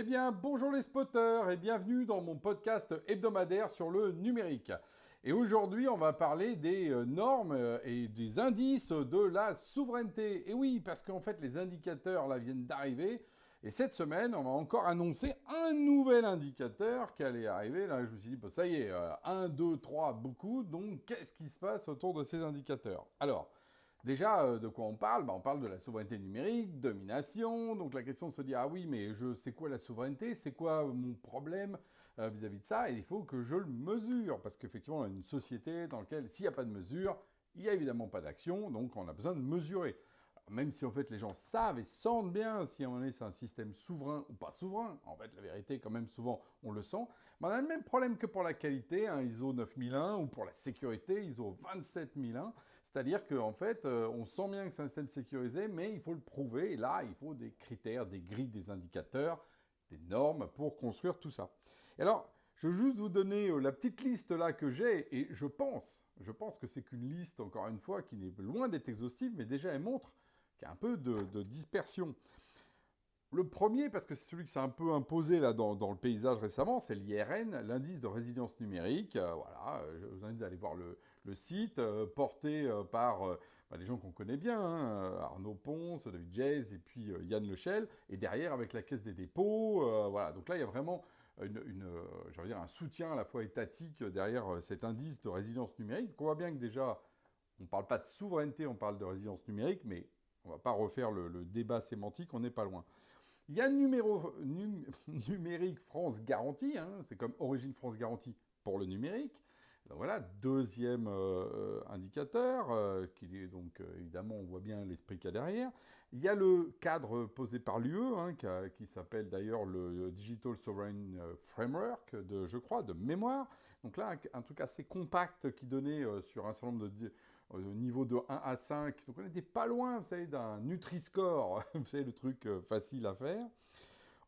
Eh bien, bonjour les spotters et bienvenue dans mon podcast hebdomadaire sur le numérique. Et aujourd'hui, on va parler des normes et des indices de la souveraineté. Et oui, parce qu'en fait, les indicateurs là viennent d'arriver. Et cette semaine, on va encore annoncer un nouvel indicateur qui allait arriver. Là, je me suis dit, bah, ça y est, 1, 2, 3, beaucoup. Donc, qu'est-ce qui se passe autour de ces indicateurs? Alors, déjà, de quoi on parle? On parle de la souveraineté numérique, domination. Donc la question de se dire, ah oui, mais c'est quoi la souveraineté? C'est quoi mon problème vis-à-vis de ça? Et il faut que je le mesure. Parce qu'effectivement, on a une société dans laquelle, s'il n'y a pas de mesure, il n'y a évidemment pas d'action. Donc on a besoin de mesurer. Même si en fait les gens savent et sentent bien si on est sur un système souverain ou pas souverain, en fait la vérité quand même souvent on le sent, mais on a le même problème que pour la qualité, ISO 9001, ou pour la sécurité, ISO 27001, c'est-à-dire qu'en fait on sent bien que c'est un système sécurisé, mais il faut le prouver, et là il faut des critères, des grilles, des indicateurs, des normes pour construire tout ça. Et alors, je veux juste vous donner la petite liste là que j'ai, et je pense que c'est qu'une liste, encore une fois, qui n'est loin d'être exhaustive, mais déjà elle montre qu'il y a un peu de dispersion. Le premier, parce que c'est celui qui s'est un peu imposé là dans le paysage récemment, c'est l'IRN, l'indice de résilience numérique. Voilà, je vous invite à aller voir le site, porté par les gens qu'on connaît bien, hein, Arnaud Ponce, David Jayes et puis Yann Lechel, et derrière avec la Caisse des dépôts. Voilà, donc là il y a vraiment je veux dire, un soutien à la fois étatique derrière cet indice de résilience numérique. On voit bien que déjà, on ne parle pas de souveraineté, on parle de résilience numérique, mais on ne va pas refaire le débat sémantique, on n'est pas loin. Il y a Numérique France Garantie, hein, c'est comme Origine France Garantie pour le numérique. Donc voilà, deuxième indicateur, qui est donc évidemment, on voit bien l'esprit qu'il y a derrière. Il y a le cadre posé par l'UE, hein, qui s'appelle d'ailleurs le Digital Sovereign Framework, je crois, de mémoire. Donc là, un truc assez compact qui donnait sur un certain nombre de niveau de 1 à 5. Donc on n'était pas loin, vous savez, d'un Nutri-Score, vous savez, le truc facile à faire.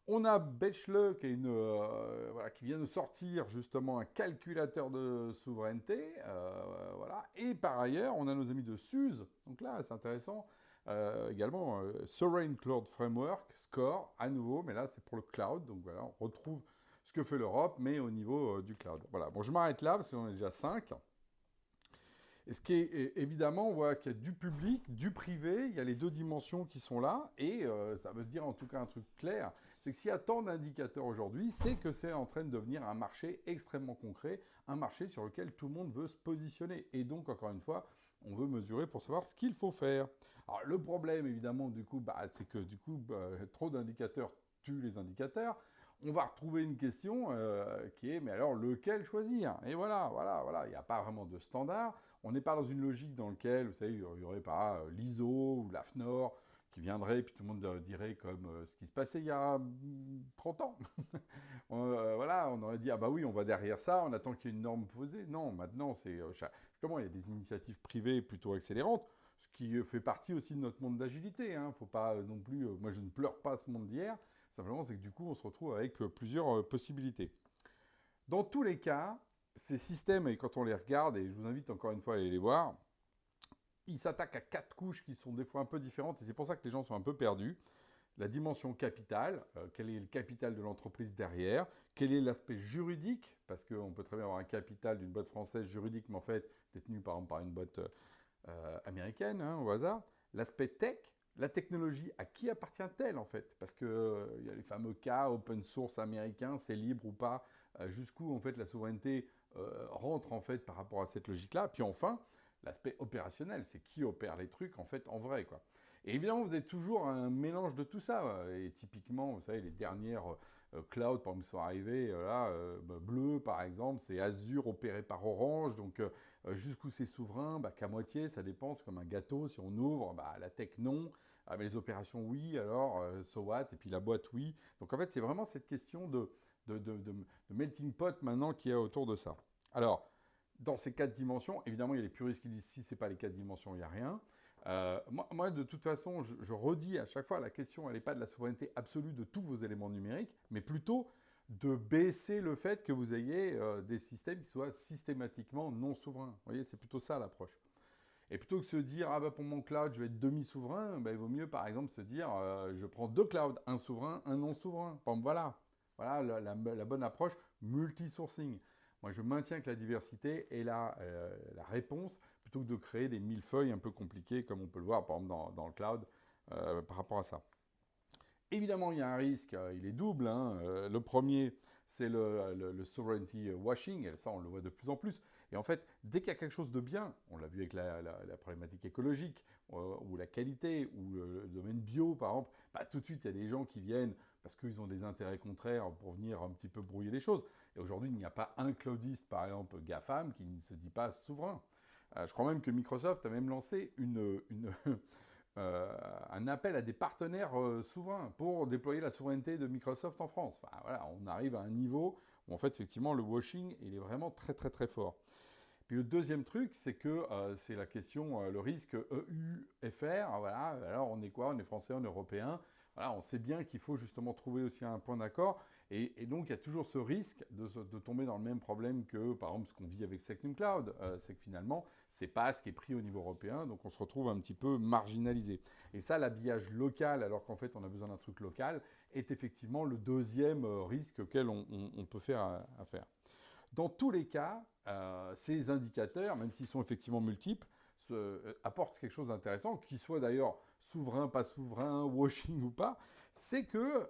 On a Bechle qui vient de sortir justement un calculateur de souveraineté. Voilà. Et par ailleurs, on a nos amis de Suze. Donc là, c'est intéressant. Également, Sovereign Cloud Framework, Score, à nouveau, mais là, c'est pour le cloud. Donc voilà, on retrouve ce que fait l'Europe, mais au niveau du cloud. Voilà. Bon, je m'arrête là, parce qu'on est déjà 5. Et ce qui est évidemment, on voit qu'il y a du public, du privé, il y a les deux dimensions qui sont là, et ça veut dire en tout cas un truc clair, c'est que s'il y a tant d'indicateurs aujourd'hui, c'est que c'est en train de devenir un marché extrêmement concret, un marché sur lequel tout le monde veut se positionner. Et donc, encore une fois, on veut mesurer pour savoir ce qu'il faut faire. Alors le problème, évidemment, du coup, c'est que du coup, trop d'indicateurs tuent les indicateurs. On va retrouver une question qui est, mais alors, lequel choisir? Et voilà, il n'y a pas vraiment de standard. On n'est pas dans une logique dans laquelle, vous savez, il y aurait pas l'ISO ou l'AFNOR qui viendrait, et puis tout le monde dirait comme ce qui se passait il y a 30 ans. Voilà, on aurait dit, ah bah oui, on va derrière ça, on attend qu'il y ait une norme posée. Non, maintenant, justement, il y a des initiatives privées plutôt accélérantes, ce qui fait partie aussi de notre monde d'agilité. Hein. Faut pas non plus, moi je ne pleure pas ce monde d'hier, simplement c'est que du coup, on se retrouve avec plusieurs possibilités. Dans tous les cas, ces systèmes, et quand on les regarde, et je vous invite encore une fois à aller les voir, ils s'attaquent à 4 couches qui sont des fois un peu différentes, et c'est pour ça que les gens sont un peu perdus. La dimension capitale, quel est le capital de l'entreprise derrière, quel est l'aspect juridique, parce qu'on peut très bien avoir un capital d'une boîte française juridique, mais en fait détenu par exemple par une boîte américaine, hein, au hasard. L'aspect tech, la technologie, à qui appartient-elle en fait? Parce qu'il y a les fameux cas open source américains, c'est libre ou pas, jusqu'où en fait la souveraineté rentre en fait par rapport à cette logique-là. Puis enfin, l'aspect opérationnel, c'est qui opère les trucs en fait en vrai, quoi. Et évidemment, vous avez toujours un mélange de tout ça. Et typiquement, vous savez, les dernières clouds, par exemple, sont arrivées, là, Bleu, par exemple, c'est Azure opéré par Orange. Donc, jusqu'où c'est souverain, qu'à moitié, ça dépend. C'est comme un gâteau. Si on ouvre, la tech, non. Mais les opérations, oui. Alors, so what? Et puis la boîte, oui. Donc, en fait, c'est vraiment cette question de melting pot maintenant qu'il y a autour de ça. Alors, dans ces 4 dimensions, évidemment, il y a les puristes qui disent si ce n'est pas les 4 dimensions, il n'y a rien. Moi, de toute façon, je redis à chaque fois, la question, elle n'est pas de la souveraineté absolue de tous vos éléments numériques, mais plutôt de baisser le fait que vous ayez des systèmes qui soient systématiquement non souverains. Vous voyez, c'est plutôt ça l'approche. Et plutôt que de se dire, ah bah pour mon cloud, je vais être demi-souverain, bah, il vaut mieux par exemple se dire, je prends deux clouds, un souverain, un non-souverain. Bon, voilà la bonne approche, multi-sourcing. Moi, je maintiens que la diversité est la réponse, plutôt que de créer des millefeuilles un peu compliqués, comme on peut le voir par exemple dans le cloud, par rapport à ça. Évidemment, il y a un risque, il est double, hein. Le premier, c'est le sovereignty washing, et ça on le voit de plus en plus. Et en fait, dès qu'il y a quelque chose de bien, on l'a vu avec la problématique écologique, ou la qualité, ou le domaine bio par exemple, bah, tout de suite il y a des gens qui viennent parce qu'ils ont des intérêts contraires pour venir un petit peu brouiller les choses. Et aujourd'hui, il n'y a pas un cloudiste, par exemple GAFAM, qui ne se dit pas souverain. Je crois même que Microsoft a même lancé un appel à des partenaires souverains pour déployer la souveraineté de Microsoft en France. Enfin, voilà, on arrive à un niveau où en fait effectivement le washing il est vraiment très très très fort. Puis le deuxième truc, c'est que c'est la question, le risque EUFR. Voilà, alors on est quoi? On est français, on est européen. Voilà, on sait bien qu'il faut justement trouver aussi un point d'accord. Et donc, il y a toujours ce risque de tomber dans le même problème que, par exemple, ce qu'on vit avec Secnum Cloud. C'est que finalement, c'est pas ce qui est pris au niveau européen. Donc, on se retrouve un petit peu marginalisé. Et ça, l'habillage local, alors qu'en fait, on a besoin d'un truc local, est effectivement le deuxième risque auquel on peut faire affaire. Dans tous les cas, ces indicateurs, même s'ils sont effectivement multiples, apportent quelque chose d'intéressant, qu'ils soient d'ailleurs souverain, pas souverain, washing ou pas, c'est que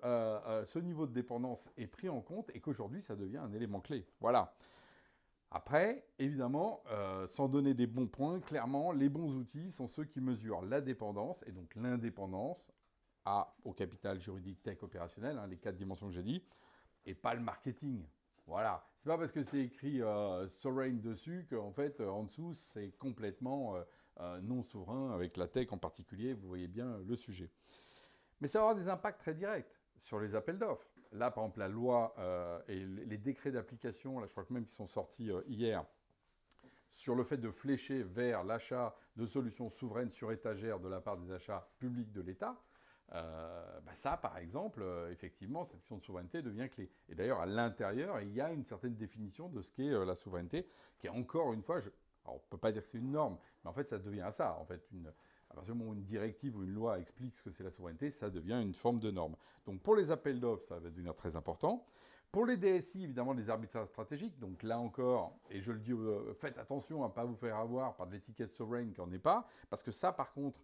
ce niveau de dépendance est pris en compte et qu'aujourd'hui, ça devient un élément clé. Voilà. Après, évidemment, sans donner des bons points, clairement, les bons outils sont ceux qui mesurent la dépendance et donc l'indépendance au capital juridique, tech, opérationnel, hein, les 4 dimensions que j'ai dit, et pas le marketing. Voilà, c'est pas parce que c'est écrit sovereign dessus qu'en fait, en dessous, c'est complètement non souverain, avec la tech en particulier, vous voyez bien le sujet. Mais ça va avoir des impacts très directs sur les appels d'offres. Là, par exemple, la loi et les décrets d'application, là, je crois que même qui sont sortis hier, sur le fait de flécher vers l'achat de solutions souveraines sur étagère de la part des achats publics de l'État, ça, par exemple, effectivement, cette question de souveraineté devient clé. Et d'ailleurs, à l'intérieur, il y a une certaine définition de ce qu'est la souveraineté, qui est encore une fois, alors, on ne peut pas dire que c'est une norme, mais en fait, ça devient à ça. En fait, à partir du moment où une directive ou une loi explique ce que c'est la souveraineté, ça devient une forme de norme. Donc, pour les appels d'offres, ça va devenir très important. Pour les DSI, évidemment, les arbitrages stratégiques, donc là encore, et je le dis, faites attention à ne pas vous faire avoir par de l'étiquette sovereign qui n'en est pas, parce que ça, par contre,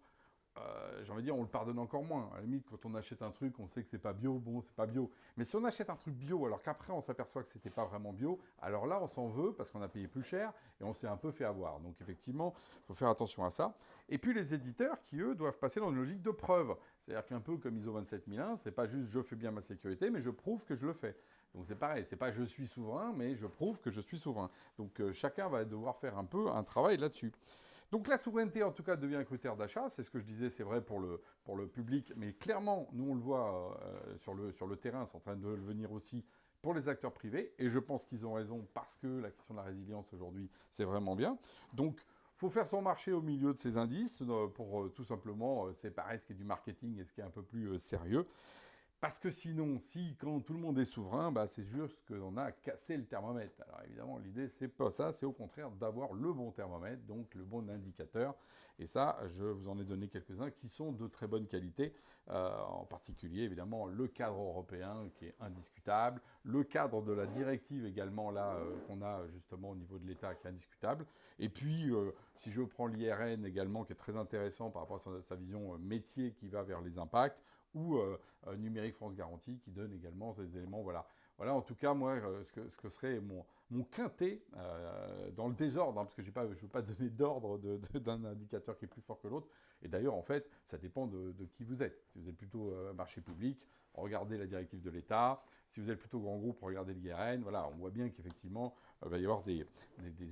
j'ai envie de dire, on le pardonne encore moins. À la limite, quand on achète un truc, on sait que c'est pas bio, bon, c'est pas bio. Mais si on achète un truc bio, alors qu'après on s'aperçoit que c'était pas vraiment bio, alors là, on s'en veut parce qu'on a payé plus cher et on s'est un peu fait avoir. Donc effectivement, il faut faire attention à ça. Et puis les éditeurs qui, eux, doivent passer dans une logique de preuve. C'est-à-dire qu'un peu comme ISO 27001, c'est pas juste je fais bien ma sécurité, mais je prouve que je le fais. Donc c'est pareil, c'est pas je suis souverain, mais je prouve que je suis souverain. Donc chacun va devoir faire un peu un travail là-dessus. Donc la souveraineté, en tout cas, devient un critère d'achat. C'est ce que je disais, c'est vrai pour le public. Mais clairement, nous, on le voit sur le terrain, c'est en train de le venir aussi pour les acteurs privés. Et je pense qu'ils ont raison parce que la question de la résilience, aujourd'hui, c'est vraiment bien. Donc, il faut faire son marché au milieu de ces indices pour tout simplement séparer ce qui est du marketing et ce qui est un peu plus sérieux. Parce que sinon, quand tout le monde est souverain, c'est juste qu'on a cassé le thermomètre. Alors évidemment, l'idée, c'est pas ça, c'est au contraire d'avoir le bon thermomètre, donc le bon indicateur. Et ça, je vous en ai donné quelques-uns qui sont de très bonne qualité. En particulier, évidemment, le cadre européen qui est indiscutable, le cadre de la directive également, là, qu'on a justement au niveau de l'État qui est indiscutable. Et puis, si je prends l'IRN également, qui est très intéressant par rapport à sa vision métier qui va vers les impacts, ou Numérique France Garantie qui donne également ces éléments. Voilà en tout cas, moi, ce que serait mon quintet dans le désordre, hein, parce que je ne veux pas donner d'ordre d'un indicateur qui est plus fort que l'autre. Et d'ailleurs, en fait, ça dépend de qui vous êtes. Si vous êtes plutôt marché public, regardez la directive de l'État. Si vous êtes plutôt grand groupe, regardez l'IRN. Voilà, on voit bien qu'effectivement, il va y avoir des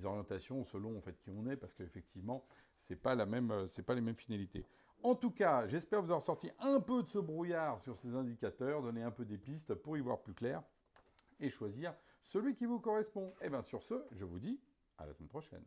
orientations selon en fait, qui on est, parce qu'effectivement, c'est pas les mêmes finalités. En tout cas, j'espère vous avoir sorti un peu de ce brouillard sur ces indicateurs, donner un peu des pistes pour y voir plus clair et choisir celui qui vous correspond. Et bien sur ce, je vous dis à la semaine prochaine.